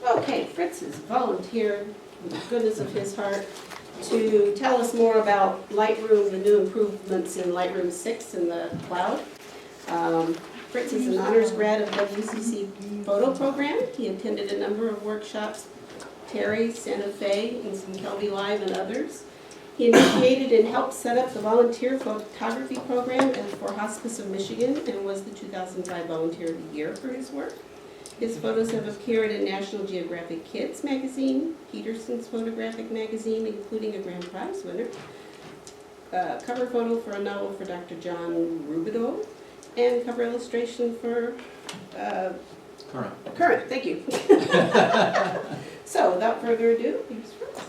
Okay, Fritz has volunteered, with the goodness of his heart, to tell us more about Lightroom, the new improvements in Lightroom 6 in the cloud. Fritz is an honors grad of WCC photo program. He attended a number of workshops, Terry, Santa Fe, and some Kelby Live and others. He initiated and helped set up the volunteer photography program for Hospice of Michigan and was the 2005 Volunteer of the Year for his work. His photos have appeared in National Geographic Kids magazine, Peterson's Photographic magazine, including a grand prize winner, cover photo for a novel for Dr. John Rubidoux, and cover illustration for Current, thank you. So without further ado, here's Fritz.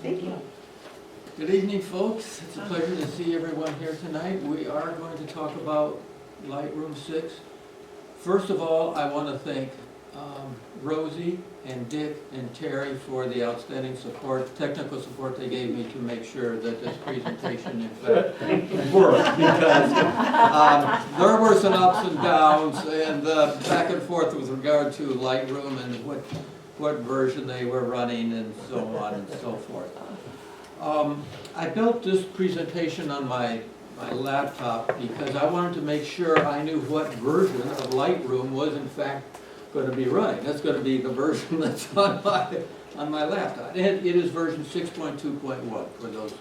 Thank you. Good evening, folks. It's a pleasure to see everyone here tonight. We are going to talk about Lightroom 6. First of all, I want to thank Rosie and Dick and Terry for the outstanding support, technical support they gave me to make sure that this presentation in fact worked, because there were some ups and downs and back and forth with regard to Lightroom and what version they were running and so on and so forth. I built this presentation on my laptop because I wanted to make sure I knew what version of Lightroom was in fact going to be running. That's going to be the version that's on my laptop. And it is version 6.2.1 for those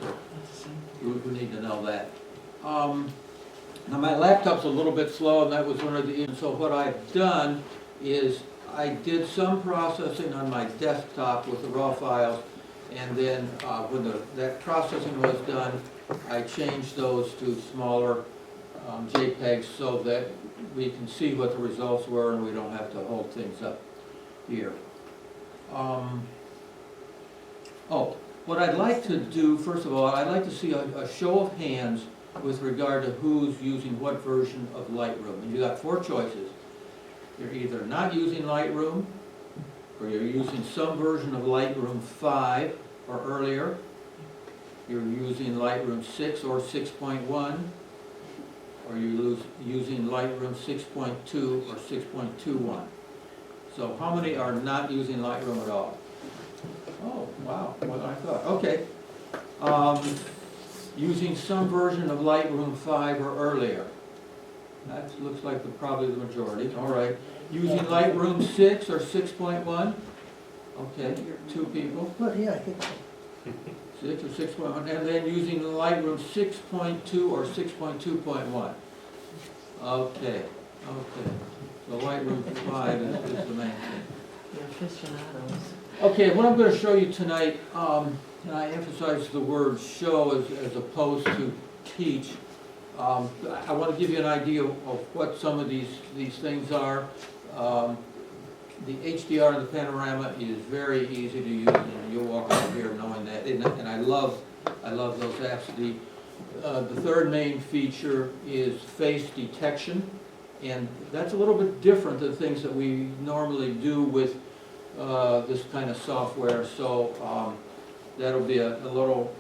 who need to know that. Now my laptop's a little bit slow, and that was one of the issues. So what I've done is I did some processing on my desktop with the raw files, and then when that processing was done, I changed those to smaller JPEGs so that we can see what the results were and we don't have to hold things up here. What I'd like to do, first of all, I'd like to see a show of hands with regard to who's using what version of Lightroom. And you got four choices. You're either not using Lightroom, or you're using some version of Lightroom 5 or earlier. You're using Lightroom 6 or 6.1, or you're using Lightroom 6.2 or 6.21. So how many are not using Lightroom at all? Oh, wow, more than I thought. Okay. Using some version of Lightroom 5 or earlier. That looks like probably the majority. All right. Using Lightroom 6 or 6.1? Okay, two people. Well, yeah, I think so. 6 or 6.1, and then using Lightroom 6.2 or 6.2.1. Okay. So Lightroom 5 is the main thing. You're aficionados. Okay, what I'm going to show you tonight, and I emphasize the word show as opposed to teach. I want to give you an idea of what some of these things are. The HDR and the panorama is very easy to use, and you'll walk out here knowing that. And I love those apps. The third main feature is face detection, and that's a little bit different than things that we normally do with this kind of software. So that'll be a little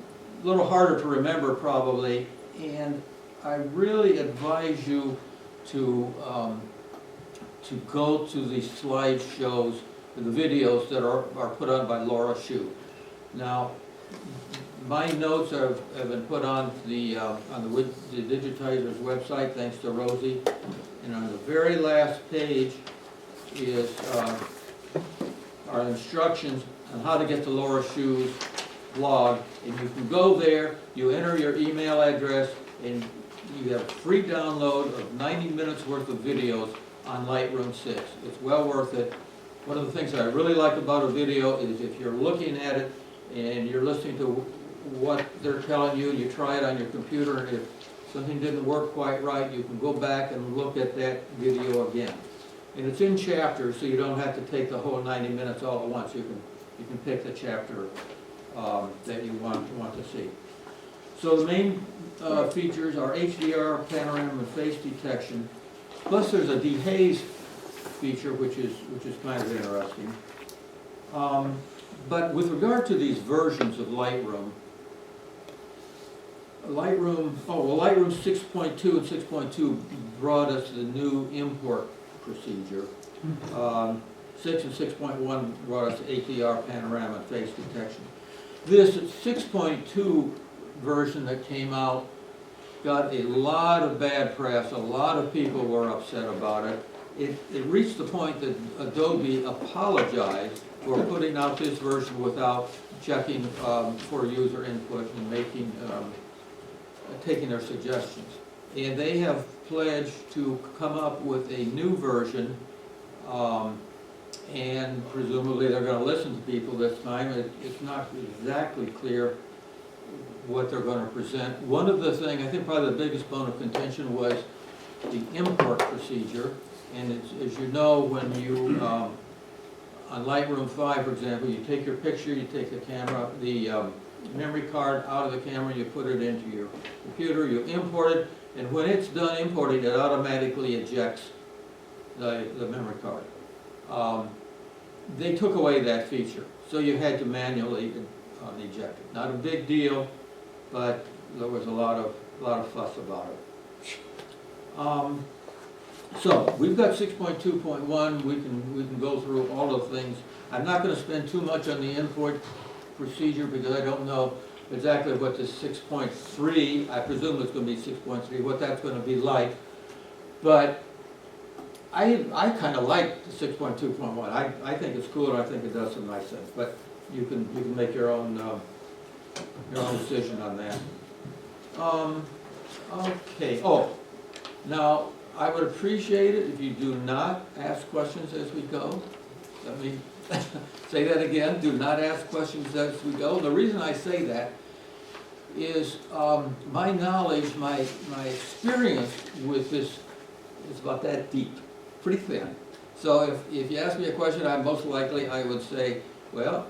harder to remember probably. And I really advise you to go to the slideshows, the videos that are put on by Laura Shue. Now, my notes have been put on the Digitizers website, thanks to Rosie. And on the very last page is our instructions on how to get to Laura Shue's blog. And you can go there, you enter your email address, and you have a free download of 90 minutes worth of videos on Lightroom 6. It's well worth it. One of the things that I really like about a video is if you're looking at it and you're listening to what they're telling you, you try it on your computer, and if something didn't work quite right, you can go back and look at that video again. And it's in chapters, so you don't have to take the whole 90 minutes all at once. You can pick the chapter that you want to see. So the main features are HDR, panorama, and face detection. Plus there's a dehaze feature, which is kind of interesting. But with regard to these versions of Lightroom 6.2 and 6.2 brought us the new import procedure. 6 and 6.1 brought us HDR panorama face detection. This 6.2 version that came out got a lot of bad press. A lot of people were upset about it. It reached the point that Adobe apologized for putting out this version without checking for user input and taking their suggestions. And they have pledged to come up with a new version, and presumably they're going to listen to people this time. It's not exactly clear what they're going to present. One of the things, I think probably the biggest bone of contention was the import procedure. And as you know, when you, on Lightroom 5, for example, you take your picture, you take the camera, the memory card out of the camera, you put it into your computer, you import it, and when it's done importing, it automatically ejects the memory card. They took away that feature, so you had to manually eject it. Not a big deal, but there was a lot of fuss about it. So we've got 6.2.1. We can go through all of the things. I'm not going to spend too much on the import procedure because I don't know exactly what the 6.3. I presume it's going to be 6.3. What that's going to be like, but I kind of like the 6.2.1. I think it's cool, and I think it does some nice things. But you can make your own decision on that. Okay. Oh, now I would appreciate it if you do not ask questions as we go. Let me say that again. Do not ask questions as we go. The reason I say that is my knowledge, my experience with this is about that deep, pretty thin. So if you ask me a question, I would say, well,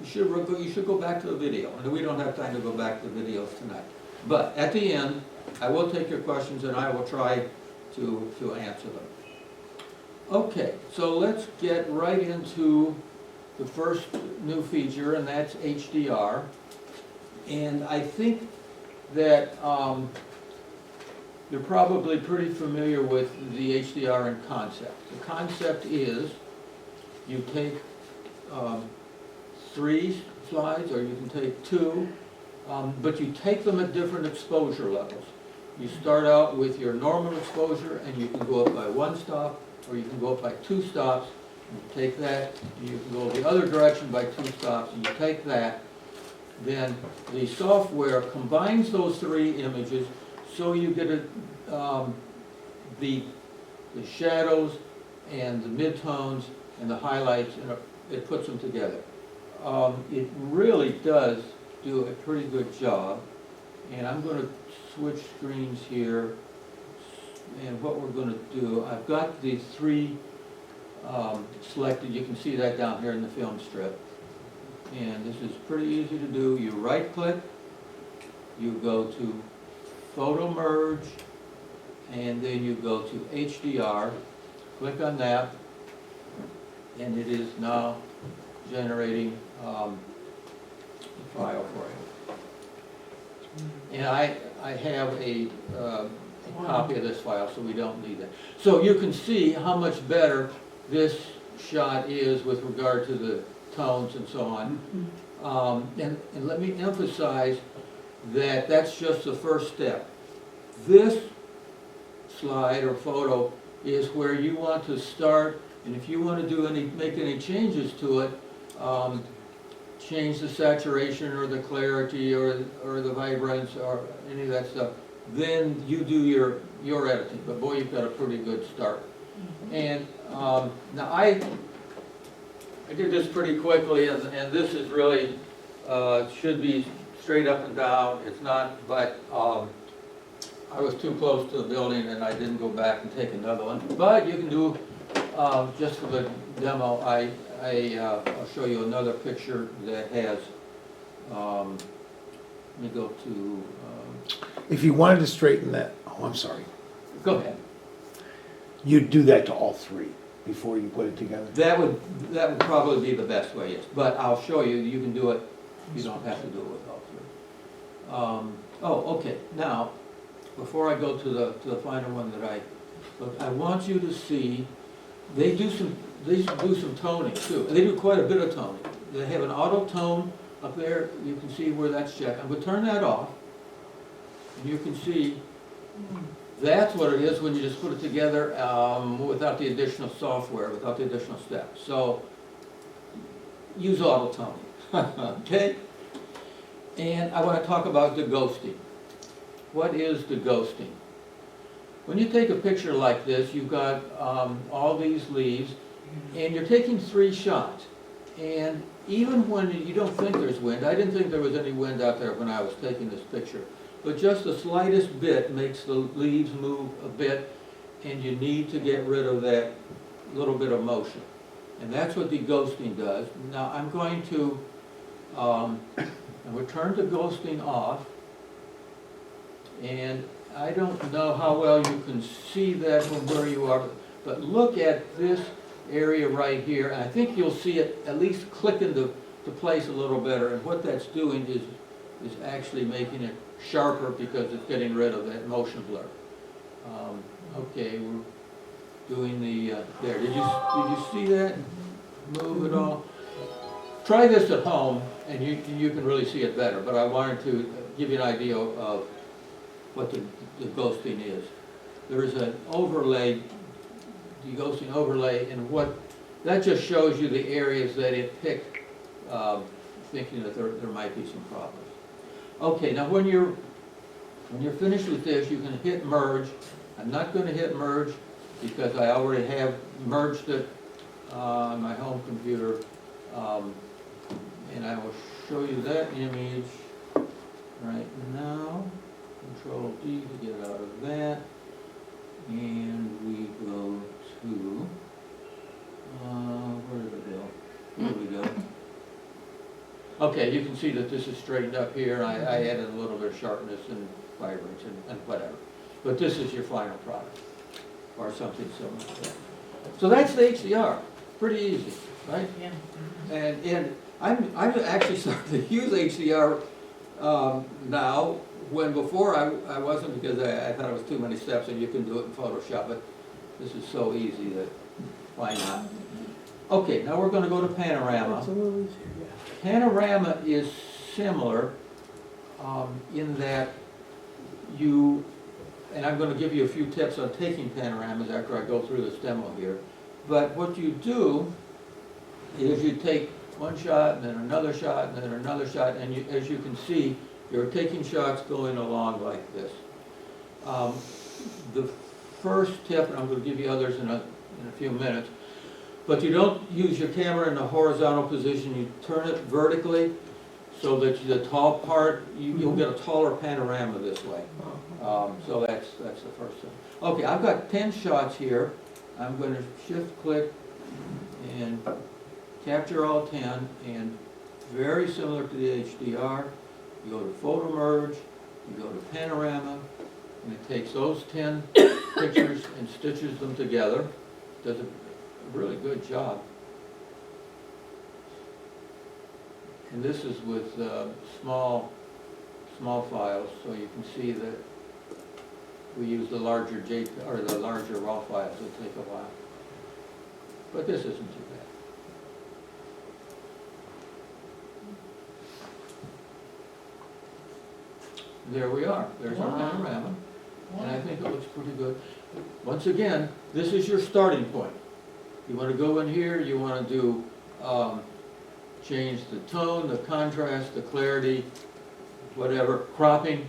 you should go back to the video. And we don't have time to go back to the videos tonight. But at the end, I will take your questions and I will try to answer them. Okay, so let's get right into the first new feature, and that's HDR. And I think that you're probably pretty familiar with the HDR in concept. The concept is you take 3 slides, or you can take 2, but you take them at different exposure levels. You start out with your normal exposure, and you can go up by 1 stop, or you can go up by 2 stops. You take that, and you can go the other direction by 2 stops, and you take that. Then the software combines those 3 images, so you get the shadows and the midtones and the highlights, and it puts them together. It really does do a pretty good job, and I'm going to switch screens here. And what we're going to do, I've got the 3 selected. You can see that down here in the film strip. And this is pretty easy to do. You right click, you go to Photo Merge, and then you go to HDR. Click on that, and it is now generating the file for you. And I have a copy of this file, so we don't need that. So you can see how much better this shot is with regard to the tones and so on. And let me emphasize that that's just the first step. This slide or photo is where you want to start, and if you want to make any changes to it, change the saturation or the clarity or the vibrance or any of that stuff, then you do your editing. But boy, you've got a pretty good start. And now I did this pretty quickly, and this is really should be straight up and down. It's not, but I was too close to the building and I didn't go back and take another one. But you can do, just for the demo, I'll show you another picture that has, let me go to, If you wanted to straighten that, oh, I'm sorry, go ahead. you'd do that to all 3 before you put it together? That would probably be the best way, yes. But I'll show you, you can do it, you don't have to do it with all 3. Oh, okay, now, before I go to the final one that I want you to see, they do these do some toning too. They do quite a bit of toning. They have an auto tone up there. You can see where that's checked. I'm going to turn that off. And you can see that's what it is when you just put it together without the additional software, without the additional steps. So use auto toning. Okay? And I want to talk about the ghosting. What is the ghosting? When you take a picture like this, you've got all these leaves, and you're taking 3 shots. And even when you don't think there's wind, I didn't think there was any wind out there when I was taking this picture, but just the slightest bit makes the leaves move a bit, and you need to get rid of that little bit of motion. And that's what the ghosting does. Now I'm going to turn the ghosting off, and I don't know how well you can see that from where you are, but look at this area right here, and I think you'll see it at least click into place a little better, and what that's doing is actually making it sharper because it's getting rid of that motion blur. Okay, we're doing the, there, did you see that? Move it all. Try this at home, and you can really see it better, but I wanted to give you an idea of what the ghosting is. There is an overlay, the ghosting overlay, and what that just shows you the areas that it picked, thinking that there might be some problems. Okay, now when you're finished with this, you can hit merge. I'm not going to hit merge because I already have merged it on my home computer, and I will show you that image right now. Control D to get out of that, and we go to, where did it go? Here we go. Okay, you can see that this is straightened up here. I added a little bit of sharpness and vibrance and whatever. But this is your final product, or something similar to that. So that's the HDR. Pretty easy, right? Yeah. And I'm actually starting to use HDR now, when before I wasn't, because I thought it was too many steps and you can do it in Photoshop, but this is so easy that why not? Okay, now we're going to go to Panorama. Panorama is similar in that you, and I'm going to give you a few tips on taking panoramas after I go through this demo here, but what you do is you take one shot and then another shot and then another shot, and you, as you can see, you're taking shots going along like this. The first tip, and I'm going to give you others in a few minutes, but you don't use your camera in a horizontal position. You turn it vertically so that the tall part, you'll get a taller panorama this way. So that's the first thing. Okay, I've got 10 shots here. I'm going to shift click and capture all 10, and very similar to the HDR. You go to photo merge, you go to panorama, and it takes those 10 pictures and stitches them together. Does a really good job. And this is with small files, so you can see that we use the larger or the larger raw files that take a while. But this isn't too bad. There we are. There's our panorama. And I think it looks pretty good. Once again, this is your starting point. You want to go in here, you want to do change the tone, the contrast, the clarity, whatever. Cropping.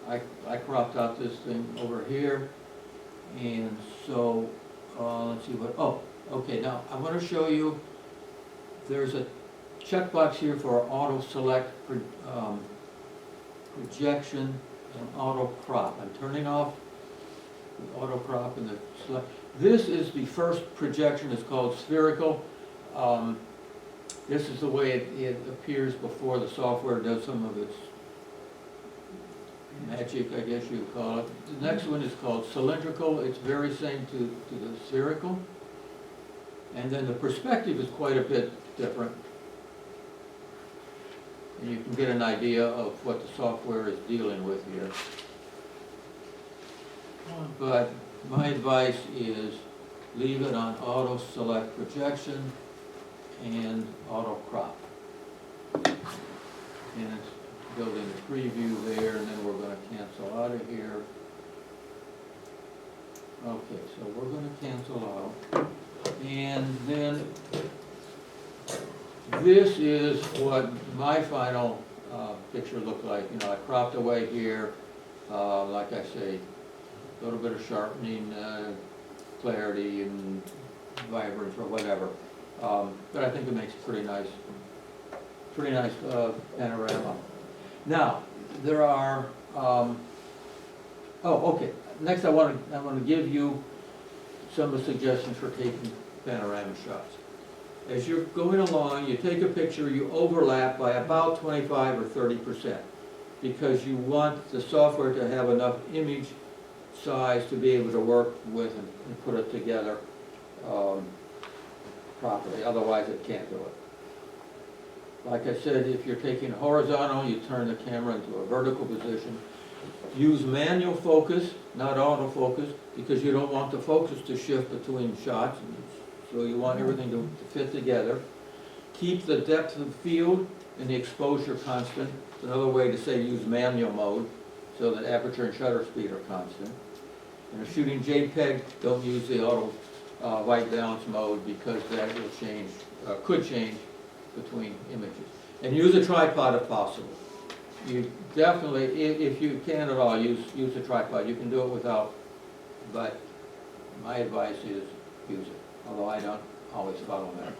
I cropped out this thing over here. And so, let's see what, okay, now I want to show you, there's a checkbox here for auto select projection and auto crop. I'm turning off the auto crop and the select. This is the first projection. It's called spherical. This is the way it appears before the software does some of its magic, I guess you would call it. The next one is called cylindrical. It's very same to the spherical. And then the perspective is quite a bit different. And you can get an idea of what the software is dealing with here. But my advice is leave it on auto select projection and auto crop. And it's building a preview there, and then we're gonna cancel out of here. Okay, so we're gonna cancel out. And then this is what my final picture looked like. You know, I cropped away here, like I say, a little bit of sharpening, clarity and vibrance or whatever. But I think it makes a pretty nice panorama. Now, there are, okay. Next I want to give you some of the suggestions for taking panorama shots. As you're going along, you take a picture, you overlap by about 25 or 30%, because you want the software to have enough image size to be able to work with and put it together properly, otherwise it can't do it. Like I said, if you're taking horizontal, you turn the camera into a vertical position. Use manual focus, not autofocus, because you don't want the focus to shift between shots. So you want everything to fit together. Keep the depth of field and the exposure constant. It's another way to say use manual mode, so that aperture and shutter speed are constant. And if shooting JPEG, don't use the auto white balance mode, because that will change, could change between images. And use a tripod if possible. You definitely, if you can at all, use a tripod. You can do it without, but my advice is use it, although I don't always follow that.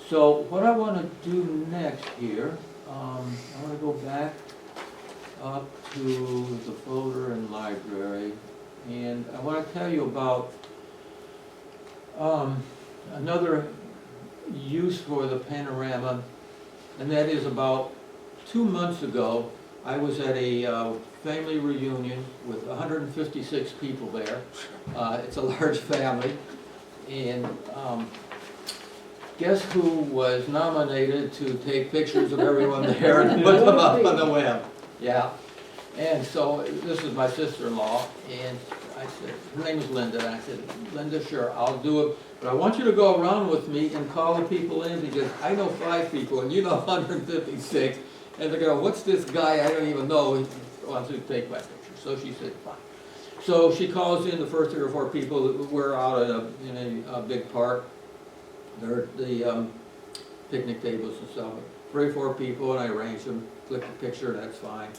So what I want to do next here, I want to go back up to the folder in library, and I want to tell you about another use for the panorama, and that is about 2 months ago, I was at a family reunion with 156 people there. It's a large family, and guess who was nominated to take pictures of everyone there and put them up on the web? Yeah. And so this is my sister-in-law, and I said, her name is Linda, and I said, Linda, sure, I'll do it, but I want you to go around with me and call the people in, because I know 5 people and you know 156, and they're going, what's this guy I don't even know, he wants to take my picture. So she said, fine. So she calls in the first 3 or 4 people. We're out in a big park. There are the picnic tables and stuff. 3 or 4 people, and I arrange them, click the picture, and that's fine.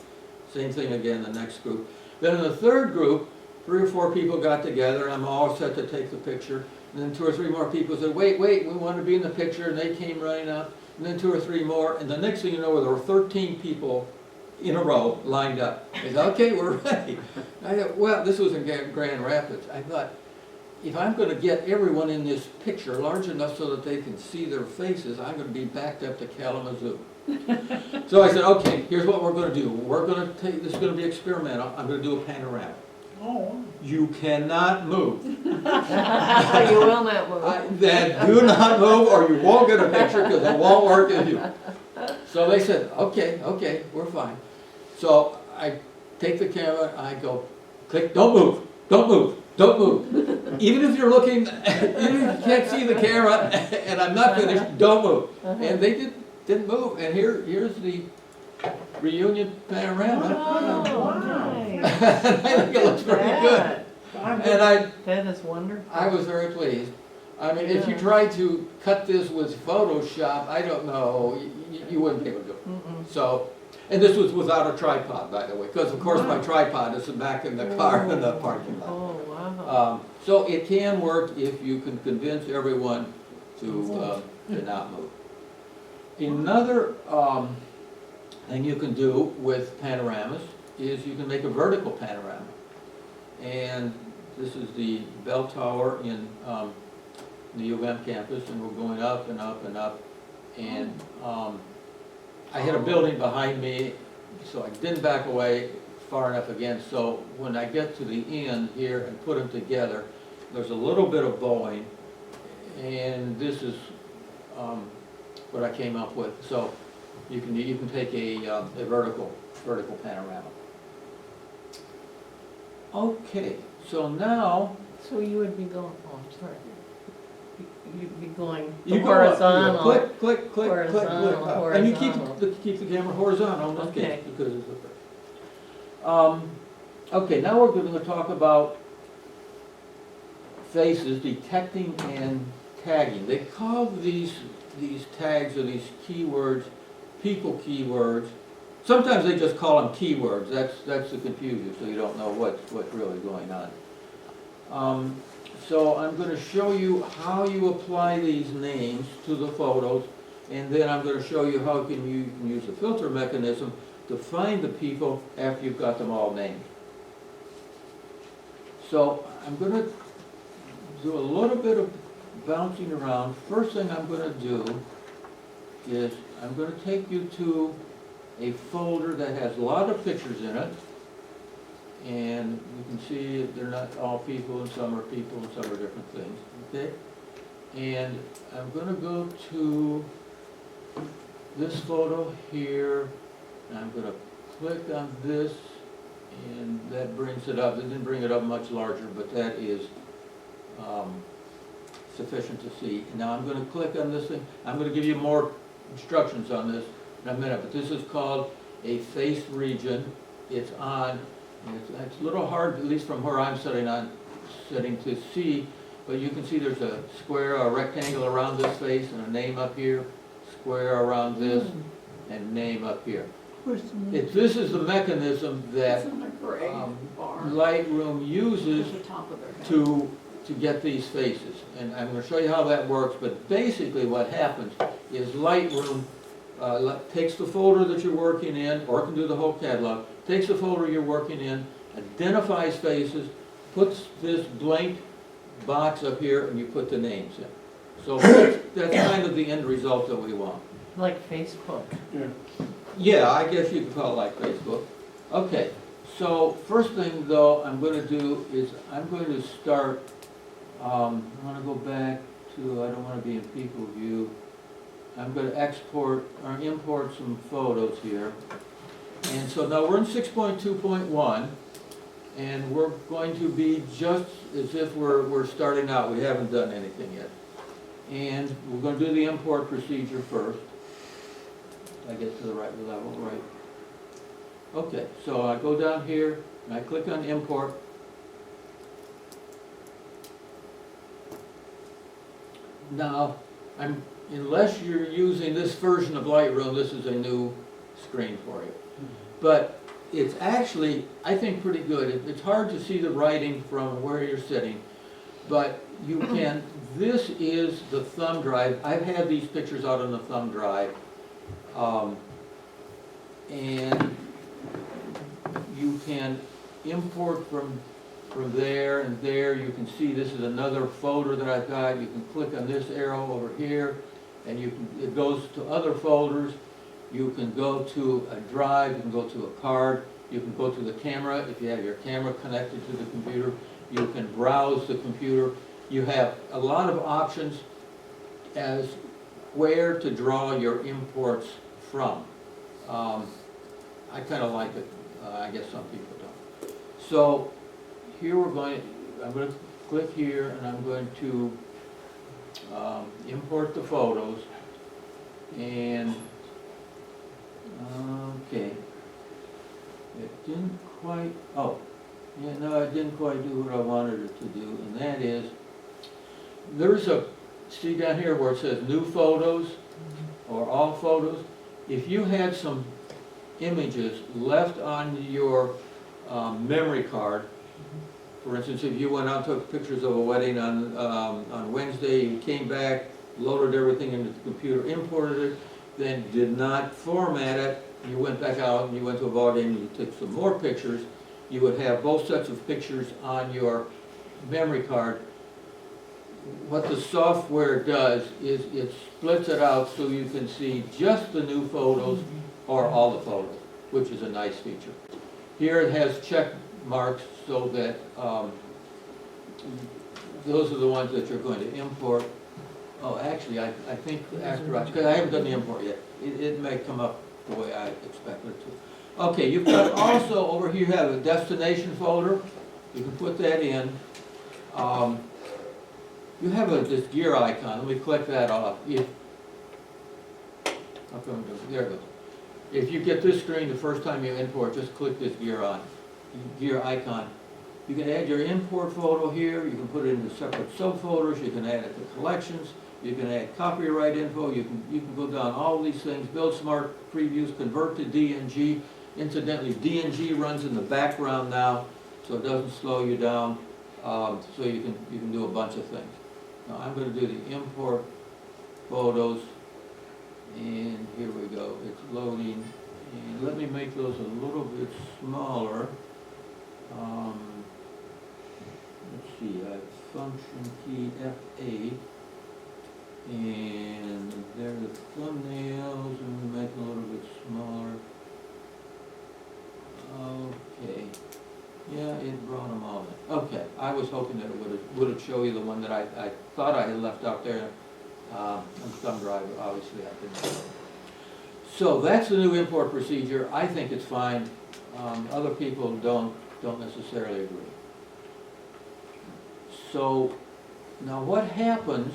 Same thing again, the next group. Then in the third group, 3 or 4 people got together, and I'm all set to take the picture. And then 2 or 3 more people said, wait, we want to be in the picture, and they came running up. And then 2 or 3 more, and the next thing you know, there were 13 people in a row lined up. I said, okay, we're ready. I thought, well, this was in Grand Rapids. I thought, if I'm going to get everyone in this picture large enough so that they can see their faces, I'm going to be backed up to Kalamazoo. So I said, okay, here's what we're going to do. We're going to take, this is going to be experimental. I'm going to do a panorama. Oh. You cannot move. You will not move. Then do not move, or you won't get a picture, because it won't work if you. So they said, okay, we're fine. So I take the camera, I go, click, don't move, don't move, don't move. Even if you're looking, even if you can't see the camera, and I'm not finished, don't move. And they didn't move, and here's the reunion panorama. Oh, nice. I think it looks pretty good. And That is wonderful. I was very pleased. I mean, if you tried to cut this with Photoshop, I don't know, you wouldn't be able to do it. So, and this was without a tripod, by the way, because of course my tripod is back in the car in the parking lot. Oh, wow. So it can work if you can convince everyone to not move. Another thing you can do with panoramas is you can make a vertical panorama. And this is the bell tower in the U of M campus, and we're going up and up and up. And I had a building behind me, so I didn't back away far enough again. So when I get to the end here and put them together, there's a little bit of bowing, and this is what I came up with. So you can take a vertical panorama. Okay, so now So you would be going, oh, I'm sorry. You'd be going You go up, you go horizontal. click, click, click, click, click, Horizontal, up. And you keep, horizontal. keep the camera horizontal in this Okay. case, because it's a okay, now we're gonna talk about faces, detecting and tagging. They call these tags or these keywords, people keywords. Sometimes they just call them keywords. That's the confusion, so you don't know what's really going on. So I'm going to show you how you apply these names to the photos, and then I'm going to show you how you can use the filter mechanism to find the people after you've got them all named. So I'm going to do a little bit of bouncing around. First thing I'm going to do is I'm going to take you to a folder that has a lot of pictures in it. And you can see they're not all people, and some are people, and some are different things, okay? And I'm going to go to this photo here, and I'm going to click on this, and that brings it up. It didn't bring it up much larger, but that is sufficient to see. Now I'm going to click on this thing. I'm going to give you more instructions on this in a minute, but this is called a face region. It's on. It's a little hard, at least from where I'm sitting to see, but you can see there's a square, a rectangle around this face, and a name up here, square around this, and name up here. This is the mechanism that Lightroom uses to get these faces. And I'm going to show you how that works, but basically what happens is Lightroom takes the folder that you're working in, or can do the whole catalog, takes the folder you're working in, identifies faces, puts this blank box up here, and you put the names in. So that's kind of the end result that we want. Like Facebook. Yeah, I guess you could call it like Facebook. Okay, so first thing though I'm going to do is I'm going to start, I want to go back to, I don't want to be in people view. I'm going to export or import some photos here. And so now we're in 6.2.1, and we're going to be just as if we're starting out. We haven't done anything yet. And we're going to do the import procedure first. I get to the right level, right? Okay, so I go down here, and I click on import. Now, unless you're using this version of Lightroom, this is a new screen for you. But it's actually, I think, pretty good. It's hard to see the writing from where you're sitting, but you can, this is the thumb drive. I've had these pictures out on the thumb drive. And you can import from there and there. You can see this is another folder that I've got. You can click on this arrow over here, and it goes to other folders. You can go to a drive, you can go to a card, you can go to the camera if you have your camera connected to the computer. You can browse the computer. You have a lot of options as where to draw your imports from. I kind of like it. I guess some people don't. So here I'm going to click here, and I'm going to import the photos. And okay, it didn't quite. Oh, yeah, no, it didn't quite do what I wanted it to do, and that is there's a, see down here where it says new photos or all photos. If you had some images left on your memory card, for instance, if you went out and took pictures of a wedding on Wednesday, you came back, loaded everything into the computer, imported it, then did not format it, you went back out and you went to a ball game and you took some more pictures, you would have both sets of pictures on your memory card. What the software does is it splits it out so you can see just the new photos or all the photos, which is a nice feature. Here it has check marks so that those are the ones that you're going to import. Oh, actually, I think after because I haven't done the import yet. It may come up the way I expected it to. Okay, you've got also over here you have a destination folder. You can put that in. You have this gear icon, let me click that off. There it goes. If you get this screen the first time you import, just click this gear icon. You can add your import photo here, you can put it into separate subfolders, you can add it to collections, you can add copyright info, you can go down all these things, build smart previews, convert to DNG. Incidentally, DNG runs in the background now, so it doesn't slow you down, so you can do a bunch of things. Now I'm going to do the import photos, and here we go, it's loading, and let me make those a little bit smaller. Let's see, I have function key F8, and there are the thumbnails, and we make them a little bit smaller. Okay, yeah, it brought them all in. Okay, I was hoping that it would have shown you the one that I thought I had left out there. On thumb drive, obviously I didn't. So that's the new import procedure. I think it's fine. Other people don't necessarily agree. So now what happens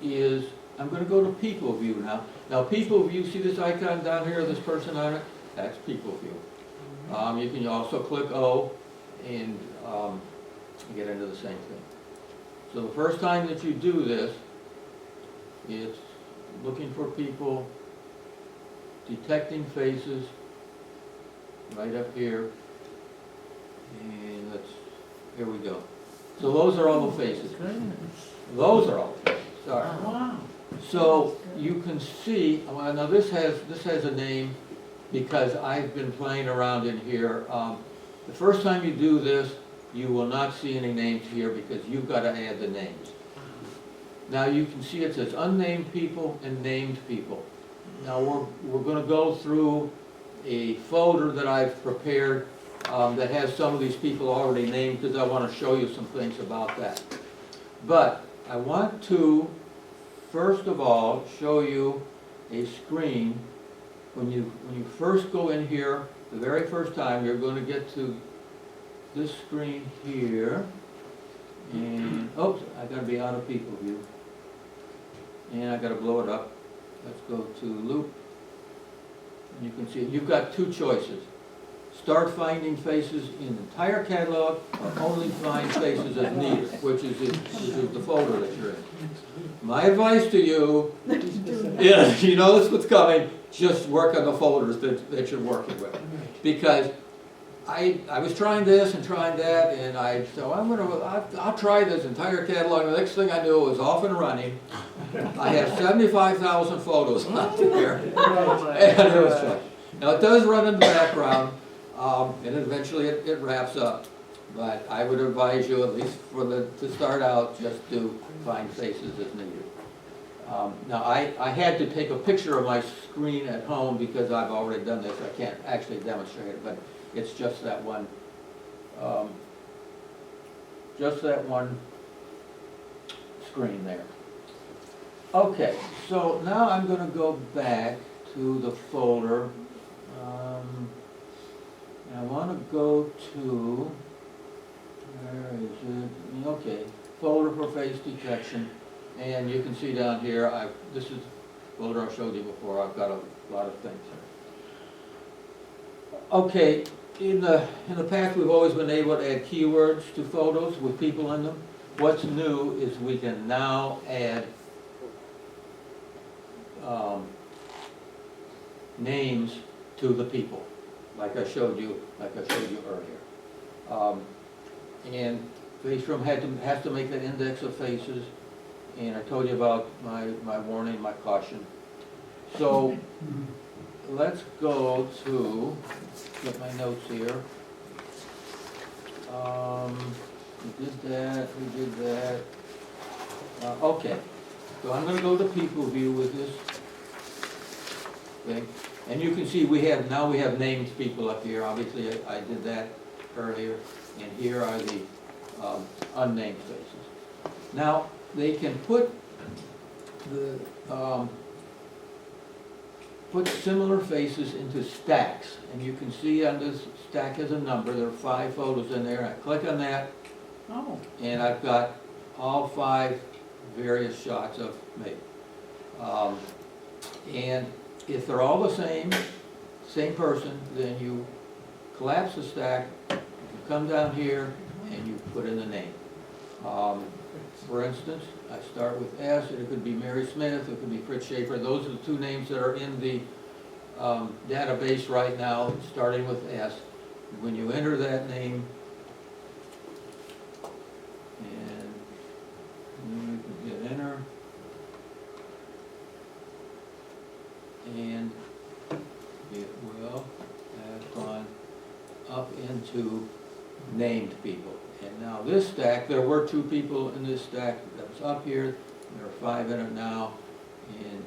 is, I'm going to go to people view now. Now people view, see this icon down here, this person on it? That's people view. You can also click O and get into the same thing. So the first time that you do this, it's looking for people, detecting faces, right up here, and here we go. So those are all the faces. Those are all the faces, sorry. Wow. So you can see, well, now this has a name because I've been playing around in here. The first time you do this, you will not see any names here because you've got to add the names. Now you can see it says unnamed people and named people. Now we're going to go through a folder that I've prepared that has some of these people already named because I want to show you some things about that. But I want to first of all show you a screen. When you first go in here, the very first time, you're going to get to this screen here, and oops, I got to be out of people view, and I got to blow it up. Let's go to loop, and you can see you've got two choices: start finding faces in the entire catalog, or only find faces as needed, which is the folder that you're in. My advice to you, you know what's coming. Just work on the folders that you're working with, because I was trying this and trying that, and so I'll try this entire catalog. The next thing I knew, it was off and running. I have 75,000 photos out there, and it was fun. Now it does run in the background, and eventually it wraps up. But I would advise you, at least to start out, just to find faces as needed. Now I had to take a picture of my screen at home because I've already done this. I can't actually demonstrate it, but it's just that one screen there. Okay, so now I'm going to go back to the folder. And I want to go to, where is it? Okay, folder for face detection. And you can see down here, this is the folder I showed you before. I've got a lot of things here. Okay, in the past we've always been able to add keywords to photos with people in them. What's new is we can now add names to the people, like I showed you earlier. And Lightroom has to make that index of faces. And I told you about my warning, my caution. So let's go to, get my notes here. We did that. Okay, so I'm going to go to people view with this. Okay, and you can see now we have named people up here. Obviously I did that earlier. And here are the unnamed faces. Now, they can put similar faces into stacks, and you can see on this stack has a number. There are 5 photos in there. I click on that, Oh, And I've got all 5 various shots of me. And if they're all the same person, then you collapse the stack, you come down here, and you put in the name. For instance, I start with S, and it could be Mary Smith, it could be Fritz Schaefer. Those are the 2 names that are in the database right now, starting with S. When you enter that name, and you can hit enter, and it will have gone up into named people. And now this stack, there were 2 people in this stack that was up here, there are 5 in it now, and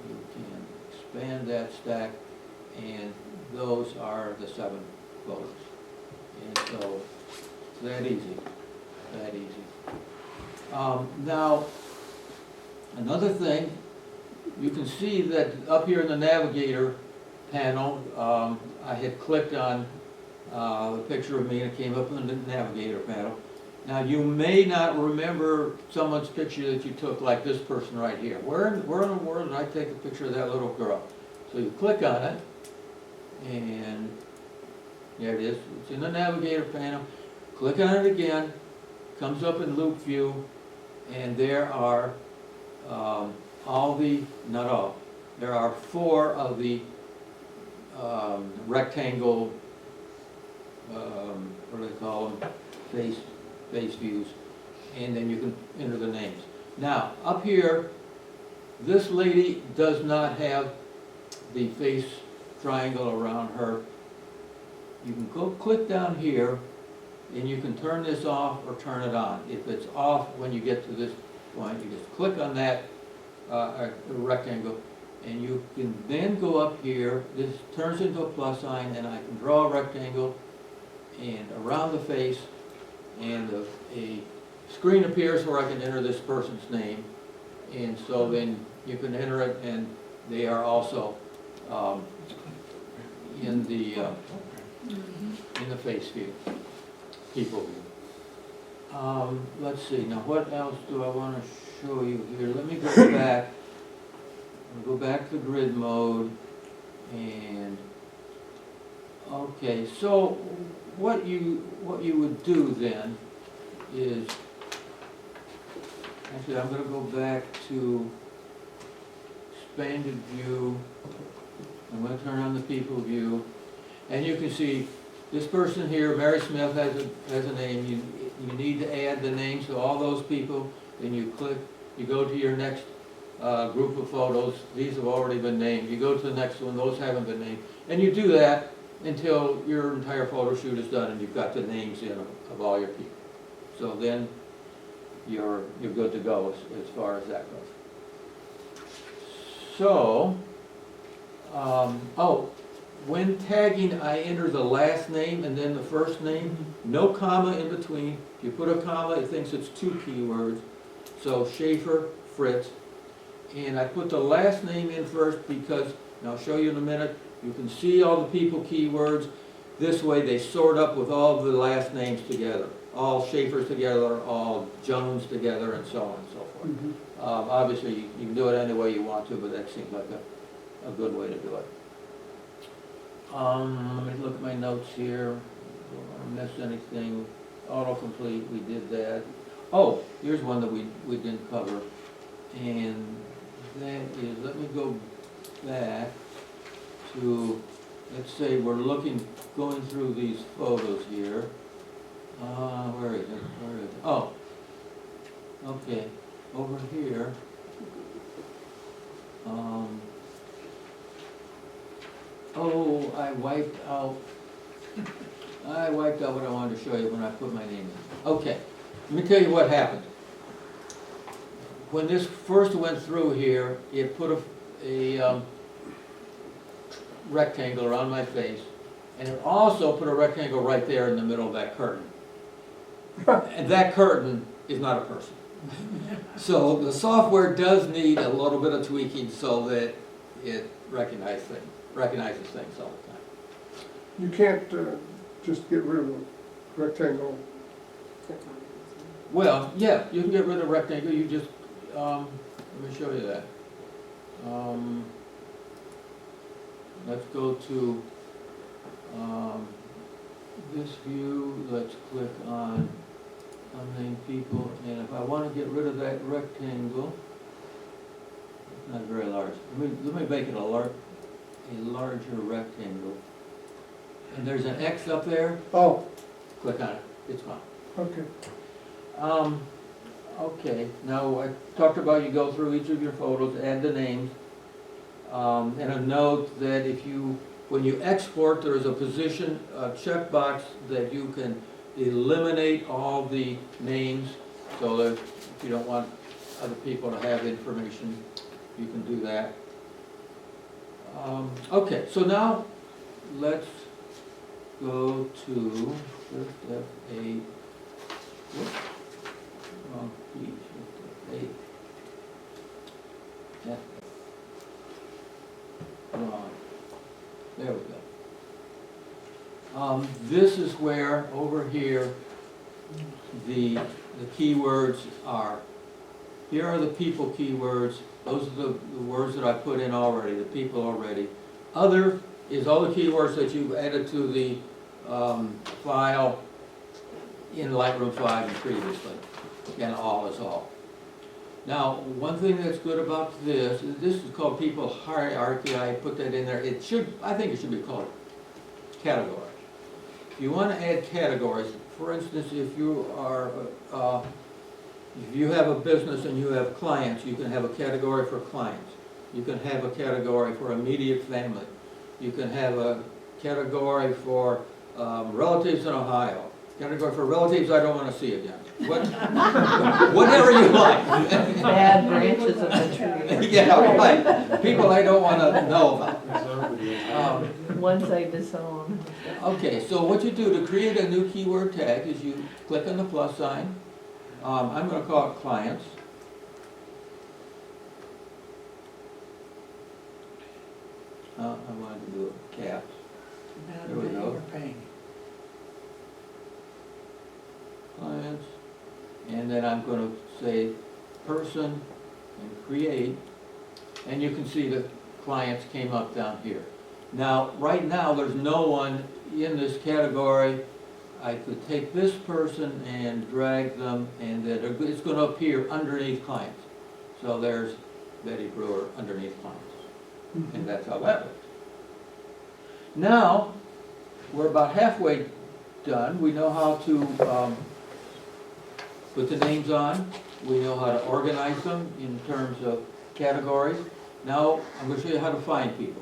you can expand that stack, and those are the 7 photos. And so, it's that easy, that easy. Now, another thing, you can see that up here in the navigator panel, I had clicked on the picture of me and it came up in the navigator panel. Now you may not remember someone's picture that you took, like this person right here. Where in the world did I take a picture of that little girl? So you click on it, and there it is. It's in the navigator panel. Click on it again, comes up in loop view, and there are not all, there are 4 of the rectangle, what do they call them, face views, and then you can enter the names. Now, up here, this lady does not have the face triangle around her. You can go click down here, and you can turn this off or turn it on. If it's off when you get to this point, you just click on that rectangle, and you can then go up here. This turns into a plus sign, and I can draw a rectangle and around the face, and a screen appears where I can enter this person's name, and so then you can enter it, and they are also in the face view, people view. Let's see, now what else do I want to show you here? Let me go back. I'll go back to grid mode, and okay, so what you would do then is, actually I'm going to go back to expanded view. I'm going to turn on the people view, and you can see this person here, Mary Smith, has a name. You need to add the names to all those people. Then you click, you go to your next group of photos. These have already been named. You go to the next one, those haven't been named. And you do that until your entire photo shoot is done and you've got the names in of all your people. So then you're good to go as far as that goes. So, when tagging, I enter the last name and then the first name. No comma in between. If you put a comma, it thinks it's 2 keywords. So Schaefer, Fritz. And I put the last name in first because, and I'll show you in a minute, you can see all the people keywords. This way they sort up with all the last names together. All Schaefers together, all Jones together, and so on and so forth. Obviously, you can do it any way you want to, but that seems like a good way to do it. Let me look at my notes here. Don't want to miss anything. Autocomplete, we did that. Oh, here's one that we didn't cover. And that is, let me go back to, let's say we're going through these photos here. Where is it? Where is it? Oh, okay, over here. Oh, I wiped out what I wanted to show you when I put my name in. Okay, let me tell you what happened. When this first went through here, it put a rectangle around my face, and it also put a rectangle right there in the middle of that curtain. And that curtain is not a person. So the software does need a little bit of tweaking so that it recognizes things all the time. You can't just get rid of a rectangle Well, yeah, you can get rid of rectangle, you just, let me show you that. Let's go to, this view, let's click on unnamed people, and if I want to get rid of that rectangle, it's not very large, let me make it a larger rectangle. And there's an X up there, Oh, click on it, it's gone. okay. Okay, now I talked about you go through each of your photos, add the names, and a note that when you export, there is a position, a checkbox that you can eliminate all the names, so that if you don't want other people to have information, you can do that. Okay, so now let's go to Shift F8. Whoops. Wrong key, Shift F8. Yeah. Wrong. There we go. This is where, over here, the keywords are. Here are the people keywords. Those are the words that I put in already, the people already. Other is all the keywords that you've added to the file in Lightroom 5 and previously. Again, all is all. Now, one thing that's good about this is called people hierarchy. I put that in there. I think it should be called categories. If you want to add categories, for instance, if you have a business and you have clients, you can have a category for clients. You can have a category for immediate family. You can have a category for relatives in Ohio. Category for relatives I don't want to see again. Whatever you like. Bad branches of the tree. Yeah, right. People I don't want to know about. Ones I disown. Okay, so what you do to create a new keyword tag is you click on the plus sign. I'm going to call it clients. I wanted to do it caps. There we go. Clients, and then I'm going to say person and create, and you can see the clients came up down here. Now, right now, there's no one in this category. I could take this person and drag them, and then it's going to appear underneath clients. So there's Betty Brewer underneath clients, and that's how that works. Now, we're about halfway done. We know how to put the names on. We know how to organize them in terms of categories. Now, I'm going to show you how to find people.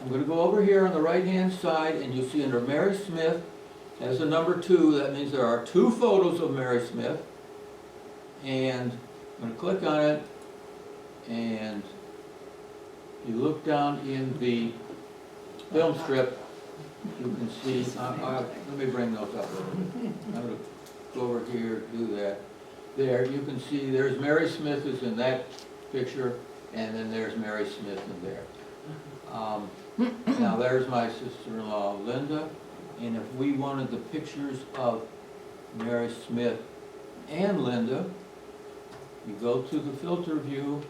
I'm going to go over here on the right-hand side, and you'll see under Mary Smith, as the number 2, that means there are 2 photos of Mary Smith. And I'm going to click on it, and you look down in the film strip, you can see, let me bring those up. I'm going to go over here, do that. There, you can see there's Mary Smith is in that picture, and then there's Mary Smith in there. Now there's my sister-in-law, Linda, and if we wanted the pictures of Mary Smith and Linda, you go to the filter view,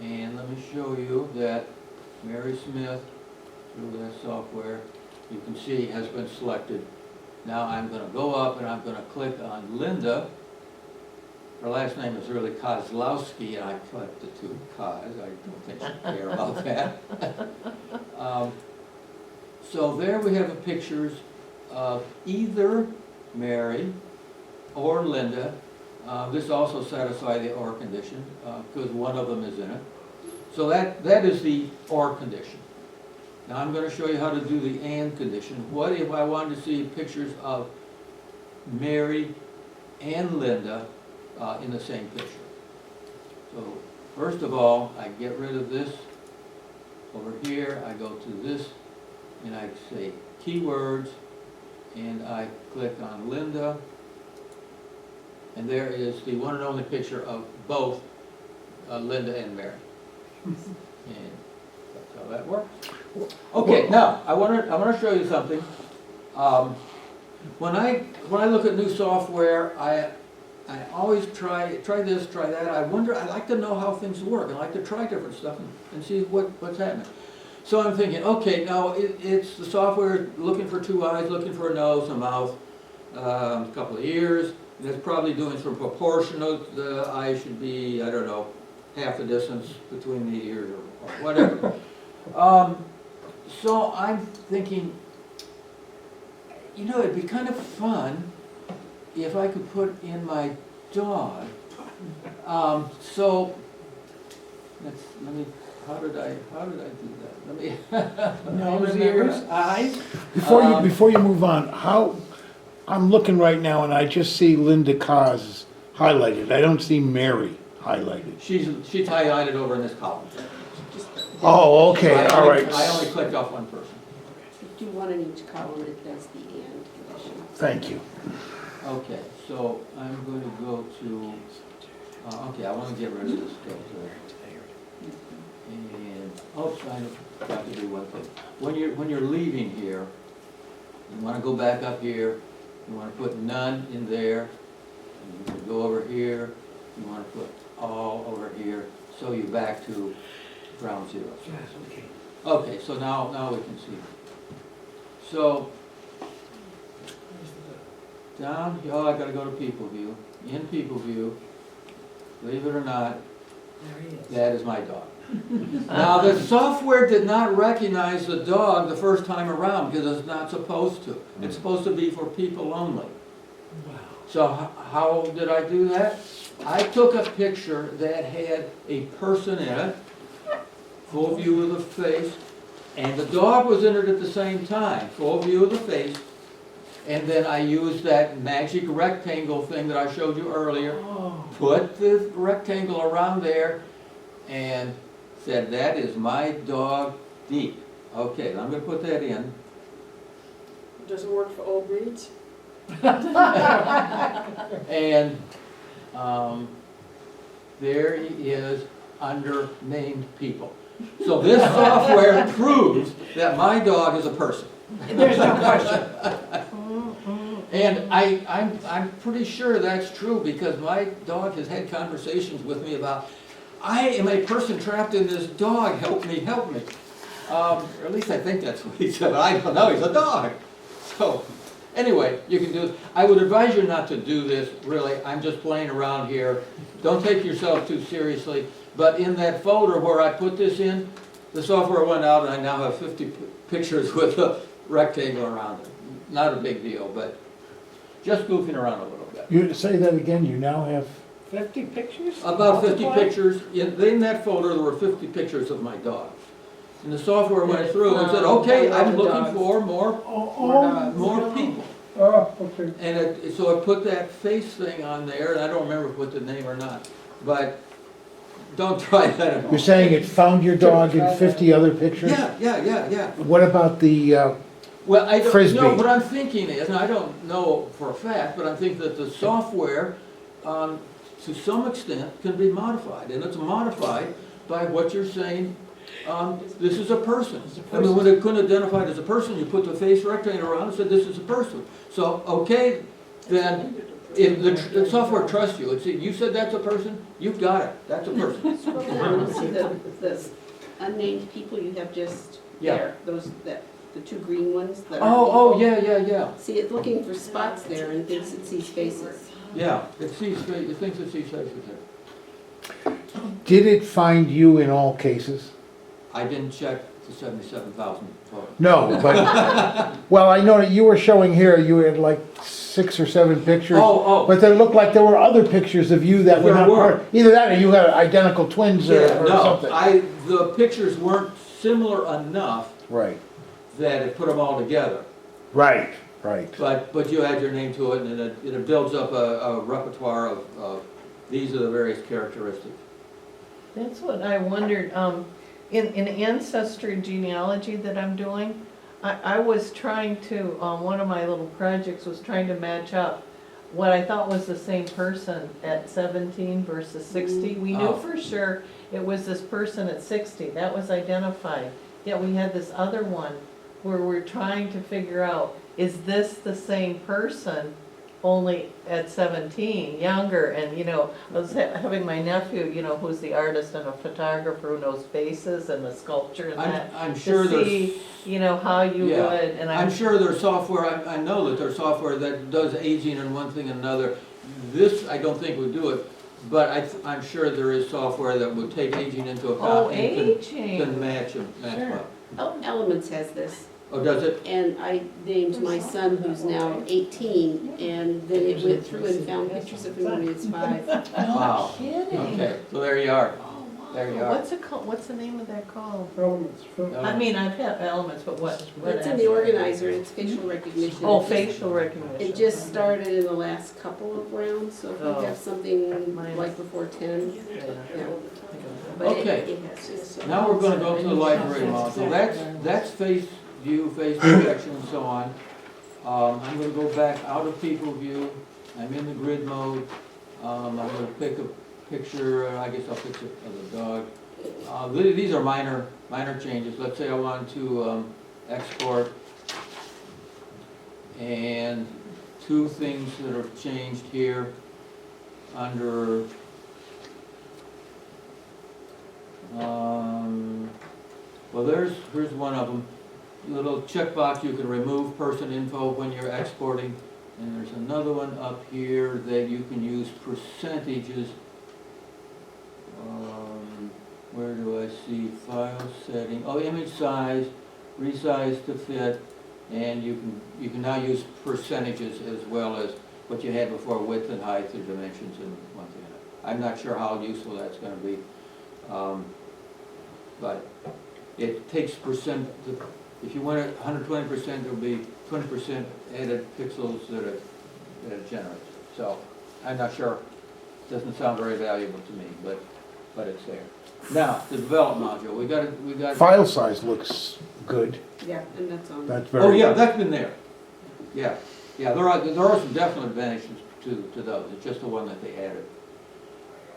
and let me show you that Mary Smith, through that software, you can see has been selected. Now I'm going to go up and I'm going to click on Linda. Her last name is really Kozlowski, and I clicked the 2 Koz. I don't think she'd care about that. So there we have the pictures of either Mary or Linda. This also satisfies the OR condition because one of them is in it. So that is the OR condition. Now I'm going to show you how to do the AND condition. What if I wanted to see pictures of Mary and Linda in the same picture? So first of all, I get rid of this. Over here, I go to this, and I say keywords, and I click on Linda. And there is the one and only picture of both Linda and Mary. And that's how that works. Okay, now I want to show you something. when I look at new software, I always try this, try that. I like to know how things work. I like to try different stuff and see what's happening. So I'm thinking, okay, now it's the software looking for 2 eyes, looking for a nose, a mouth, a couple of ears. And it's probably doing some proportional. The eye should be, I don't know, half the distance between the ears or whatever. So I'm thinking, you know, it'd be kind of fun if I could put in my dog. So let me. How did I do that? Let me. Nose, ears, eyes. Before you move on, I'm looking right now and I just see Linda Cos highlighted. I don't see Mary highlighted. She's highlighted over in this column. Oh, okay, all right. I only clicked off one person. If you do one in each column, it does the and condition. Thank you. Okay, so I'm going to go to, okay, I want to get rid of this filter. And, oops, I forgot to do one thing. When you're leaving here, you want to go back up here, you want to put none in there, and you can go over here, you want to put all over here, so you're back to ground zero. Okay, so now we can see. So, down, oh, I gotta go to people view. In people view, believe it or not, There he is. that is my dog. Now, the software did not recognize the dog the first time around because it's not supposed to. It's supposed to be for people only. Wow. So how did I do that? I took a picture that had a person in it, full view of the face, and the dog was in it at the same time, full view of the face, and then I used that magic rectangle thing that I showed you earlier, Oh. put the rectangle around there, and said, that is my dog, Deep. Okay, I'm going to put that in. Does it work for old breeds? And there he is under named people. So this software proves that my dog is a person. There's no question. And I'm pretty sure that's true because my dog has had conversations with me about, I am a person trapped in this dog, help me, help me. Or at least I think that's what he said, but I don't know, he's a dog. So, anyway, you can do it. I would advise you not to do this, really. I'm just playing around here. Don't take yourself too seriously. But in that folder where I put this in, the software went out and I now have 50 pictures with a rectangle around it. Not a big deal, but just goofing around a little bit. You say that again, you now have, 50 pictures? About 50 Multiply? pictures. In that folder, there were 50 pictures of my dog. And the software went through and said, okay, I'm looking for more people. oh, okay. And so I put that face thing on there, and I don't remember if I put the name or not. But don't try that at home. You're saying it found your dog in 50 other pictures? Yeah. What about the, Well, I don't Frisbee. know, what I'm thinking is, and I don't know for a fact, but I'm thinking that the software, to some extent, can be modified. And it's modified by what you're saying, this is a person. I mean, when it couldn't identify it as a person, you put the face rectangle around and said, this is a person. So, okay, then, if the software trusts you, you said that's a person, you've got it, that's a person. Scroll down, see the unnamed people you have just Yeah. there, the two green ones that are. Oh, people. yeah. See, it's looking for spots there and thinks it sees faces. Yeah, it thinks it sees faces there. did it find you in all cases? I didn't check the 77,000 photos. No, but, well, I know that you were showing here, you had like 6 or 7 pictures. Oh. But they looked like there were other pictures of you that were There not were. part, either that or you had identical twins or Yeah, no, something. the pictures weren't similar enough Right, that it put them all together. right. But you add your name to it, and it builds up a repertoire of these are the various characteristics. That's what I wondered, in ancestry genealogy that I'm doing, I was trying to, one of my little projects was trying to match up what I thought was the same person at 17 versus 60. We knew Oh. for sure it was this person at 60, that was identified. Yet we had this other one where we're trying to figure out is this the same person, only at 17, younger? And, you know, I was having my nephew, you know, who's the artist and a photographer who knows faces and the sculpture and that. I'm sure To there's, see, you know, how you Yeah. would, and I'm sure there's software, I know that there's software that does aging and one thing and another. This, I don't think would do it, but I'm sure there is software that would take aging into account. Oh, and can aging. match Sure. well. Elements has this, Oh, does it? and I named my son, who's now 18, and then it went through and found pictures of him when he was 5. Wow. Kidding. Okay, so there you are. Oh, wow. There you are. What's it called, what's the name of that called? Elements. I mean, I've had elements, but what? It's in the organizer, it's facial recognition. Oh, It just- facial recognition. It just started in the last couple of rounds, so if Oh. you have something Mine- like before 10, Yeah. yeah. But it- Okay. it has this. Now we're gonna go to the library module. That's face view, face projection, and so on. I'm gonna go back out of people view. I'm in the grid mode. I'm gonna pick a picture, I guess I'll pick of the dog. These are minor changes. Let's say I want to export. And two things that are changed here under well, here's one of them. Little checkbox, you can remove person info when you're exporting. And there's another one up here that you can use percentages. Where do I see file setting? Oh, image size, resize to fit, and you can now use percentages as well as what you had before, width and height, the dimensions and one thing. I'm not sure how useful that's going to be. But it takes percent, if you want it 120%, there'll be 20% added pixels that it generates. So I'm not sure, doesn't sound very valuable to me, but it's there. Now, the develop module, we got. File size looks good. Yeah, and that's on. That's very. Oh, yeah, that's been there. Yeah, there are some definite advantages to those, it's just the one that they added.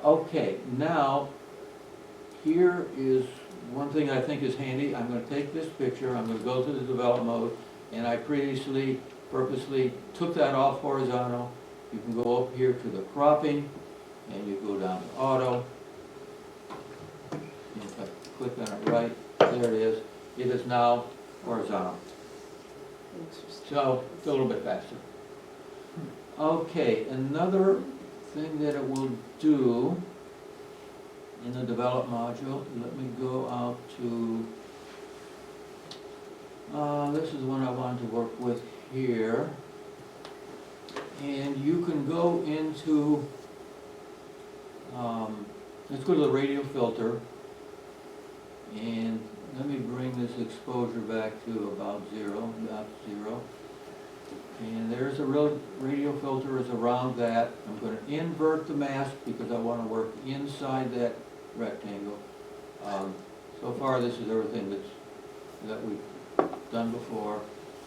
Okay, now, here is one thing I think is handy. I'm gonna take this picture, I'm gonna go to the develop mode, and I purposely took that off horizontal. You can go up here to the cropping, and you go down to auto. And if I click on it right, there it is. It is now horizontal. So, it's a little bit faster. Okay, another thing that it will do in the develop module, let me go out to, this is one I wanted to work with here. And you can go into, let's go to the radial filter. And let me bring this exposure back to about zero. And there's a radial filter is around that. I'm going to invert the mask because I want to work inside that rectangle. So far, this is everything that we've done before.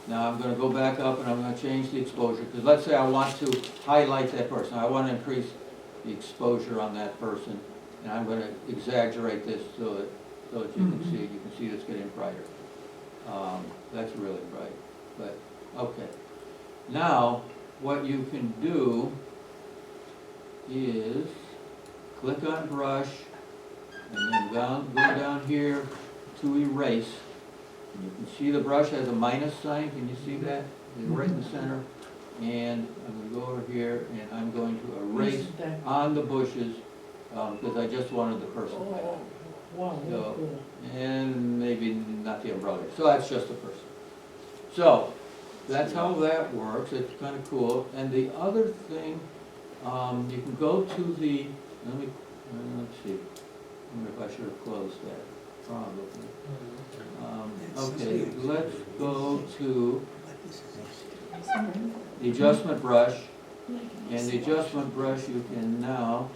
Now I'm going to go back up and I'm going to change the exposure because let's say I want to highlight that person. I want to increase the exposure on that person, and I'm going to exaggerate this so that you can see it. You can see it's getting brighter. That's really bright, but okay. Now, what you can do is click on brush and then go down here to erase. And you can see the brush has a minus sign. Can you see that? It's right in the center. And I'm going to go over here and I'm going to erase on the bushes because I just wanted the person. Oh, wow, that's So, cool. and maybe not the umbrella. So that's just a person. So that's how that works. It's kind of cool. And the other thing, you can go to the, let's see. I wonder if I should have closed that. Probably. Okay, let's go to the adjustment brush. And the adjustment brush you can now,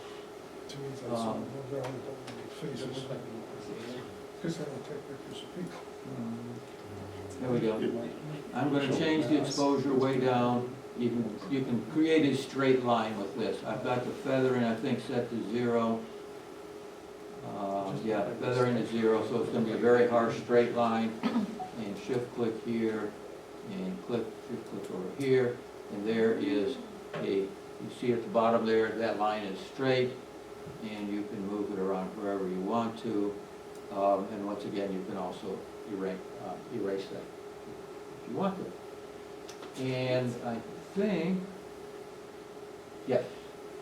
there we go. I'm going to change the exposure way down. You can create a straight line with this. I've got the feathering, I think, set to 0. Yeah, feathering is 0, so it's going to be a very harsh straight line. And shift click here, and click over here, and there is you see at the bottom there, that line is straight, and you can move it around wherever you want to. And once again, you can also erase that if you want to. And I think, yes.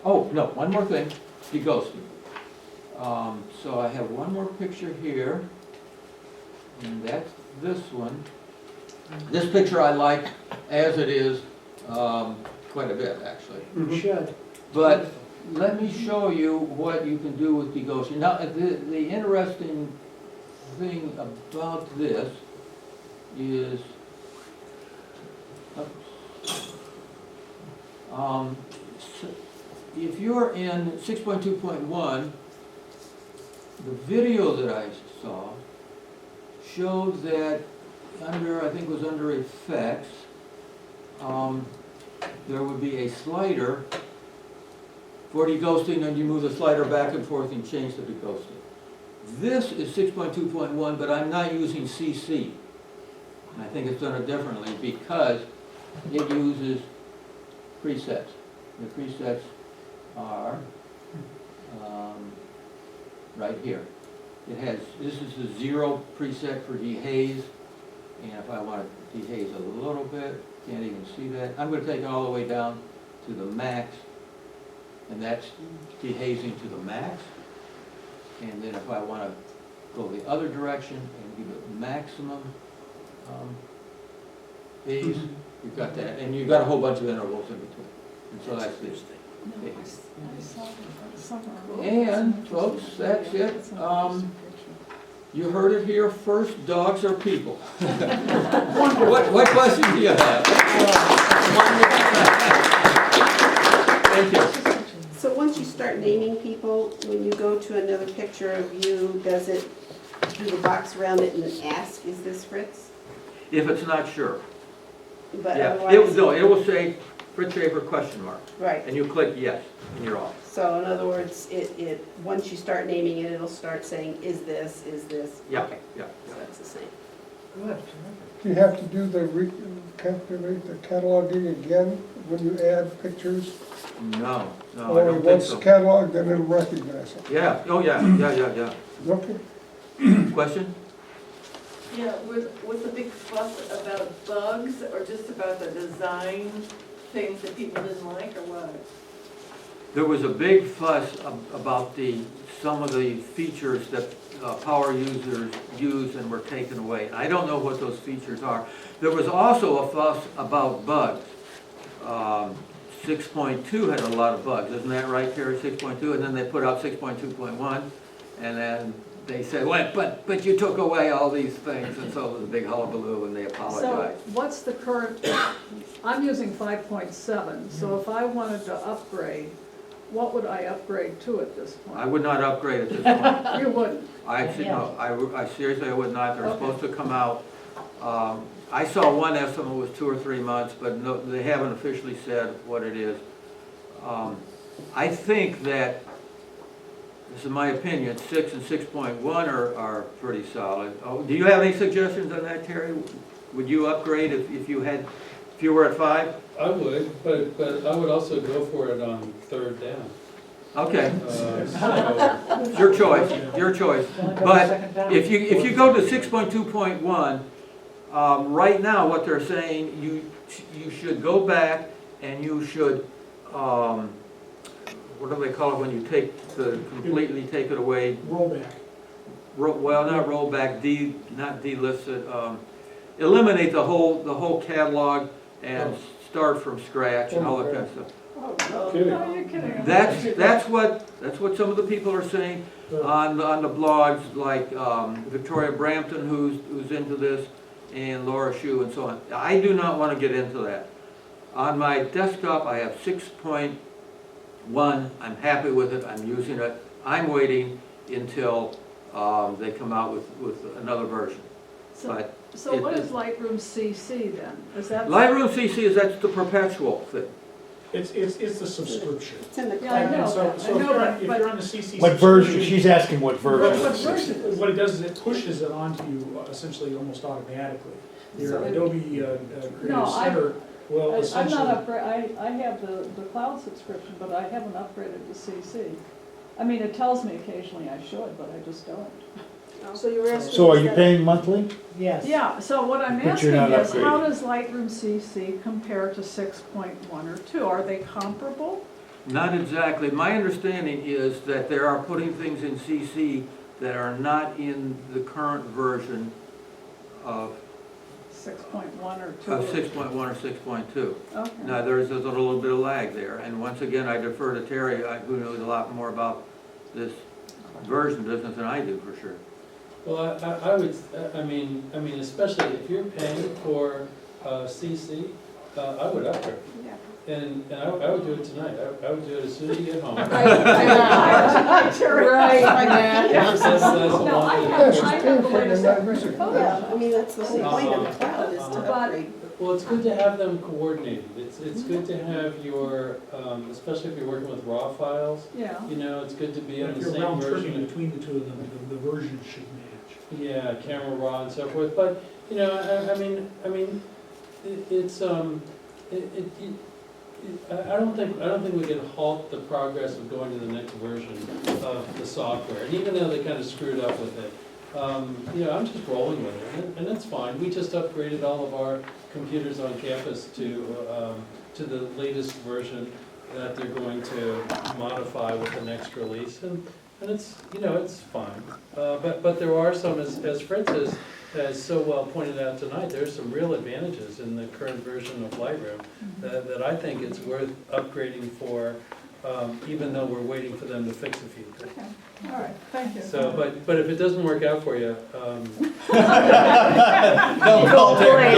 Oh, no, one more thing, deghosting. So I have one more picture here, and that's this one. This picture I like as it is quite a bit, actually. You should. But let me show you what you can do with deghosting. Now, the interesting thing about this is, if you're in 6.2.1, the video that I saw showed that under, I think it was under effects, there would be a slider for deghosting, and you move the slider back and forth and change the deghosting. This is 6.2.1, but I'm not using CC. And I think it's done it differently because it uses presets. The presets are right here. It has, this is the 0 preset for dehaze, and if I want to dehaze a little bit, can't even see that. I'm going to take it all the way down to the max, and that's dehazing to the max. And then if I want to go the other direction and give it maximum haze, you've got that, and you've got a whole bunch of intervals in between. And so that's this thing. And folks, that's it. You heard it here first, dogs are people. What questions do you have? Thank you. So once you start naming people, when you go to another picture of you, does it do the box around it and ask, is this Fritz? If it's not sure. But Yeah, otherwise, no, it will say Fritz Shaver question mark, right. and you click yes, and you're off. So in other words, once you start naming it, it'll start saying, is this? Yeah, Okay, yeah. so that's the same. Good. Do you have to do the calculate the cataloging again when you add pictures? No, I Or don't think once so. cataloged, then it'll recognize it? Yeah, oh yeah. Okay. Question? Yeah, was the big fuss about bugs or just about the design things that people didn't like or what? There was a big fuss about some of the features that power users use and were taken away. I don't know what those features are. There was also a fuss about bugs. 6.2 had a lot of bugs, isn't that right, Terry? 6.2, and then they put out 6.2.1, and then they said, well, but you took away all these things, and so it was a big hullabaloo, and they So apologized. what's the current, I'm using 5.7, so if I wanted to upgrade, what would I upgrade to at this point? I would not upgrade at this point. You wouldn't? I actually, no, I seriously, I would not. They're Okay. supposed to come out. I saw one estimate was 2 or 3 months, but no, they haven't officially said what it is. I think that, this is my opinion, 6 and 6.1 are pretty solid. Oh, do you have any suggestions on that, Terry? Would you upgrade if you were at 5? I would, but I would also go for it on third down. Okay, So, your choice, your choice. But if you go to 6.2.1, right now what they're saying, you should go back and you should, what do they call it when you completely take it away? Rollback. Well, not roll back, not delist it, eliminate the whole catalog and start from scratch and all that kind of stuff. Kidding. Are you kidding? That's what some of the people are saying on the blogs, like Victoria Brampton, who's into this, and Laura Shue and so on. I do not want to get into that. On my desktop, I have 6.1. I'm happy with it. I'm using it. I'm waiting until they come out with another version. So what is Lightroom CC then? Is that? Lightroom CC that's the perpetual thing. It's the subscription. It's in the Yeah, I cloud. know. So if you're on the CC. What version, subscription, she's asking what version. What version is What it does is it pushes it onto you essentially almost automatically. So- Adobe No, Creative Center will I'm not essentially, I have the cloud subscription, but I haven't upgraded to CC. I mean, it tells me occasionally I should, but I just don't. So you're asking. So are you instead- paying monthly? Yes. Yeah, so what I'm But asking you're not is, how upgrading. does Lightroom CC compare to 6.1 or 2? Are they comparable? Not exactly. My understanding is that they are putting things in CC that are not in the current version of 6.1 or 2? 6.1 or 6.2. Okay. Now, there's a little bit of lag there, and once again, I defer to Terry, who knows a lot more about this version business than I do, for sure. Well, I would, I mean, especially if you're paying for CC, I would upgrade. Yeah. And I would do it tonight. I would do it as soon as you get home. Right, That's a No, I long- have, she's I paying have the for it latest and not upgraded using it. photo. Yeah, I mean, that's the whole point of the cloud is to But- upgrade. Well, it's good to have them coordinated. It's good to have your, especially if you're working with raw files, Yeah. you know, it's good to be on if the you're same round tripping version. between the two of them, the version should match. Yeah, camera raw and so forth, but, you know, I mean, I don't think we can halt the progress of going to the next version of the software, and even though they kind of screwed up with it, you know, I'm just rolling with it, and that's fine. We just upgraded all of our computers on campus to the latest version that they're going to modify with the next release, and it's, you know, it's fine. But there are some, as Fred has so well pointed out tonight, there's some real advantages in the current version of Lightroom that I think it's worth upgrading for, even though we're waiting for them to fix a few things. Okay, all right, thank you. So, but if it doesn't work out for you, Don't call Terry.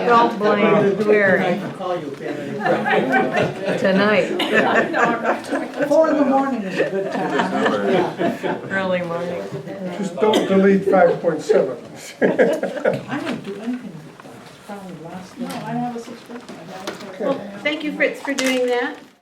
Don't blame Terry I can call you, Karen. tonight, No, I'm not doing it. 4 in the morning is a good time. Yeah. early morning. Just don't delete 5.7. I don't do anything, probably last No, night. I have a subscription, I have it for Well, everything else. thank you, Fritz, for doing that.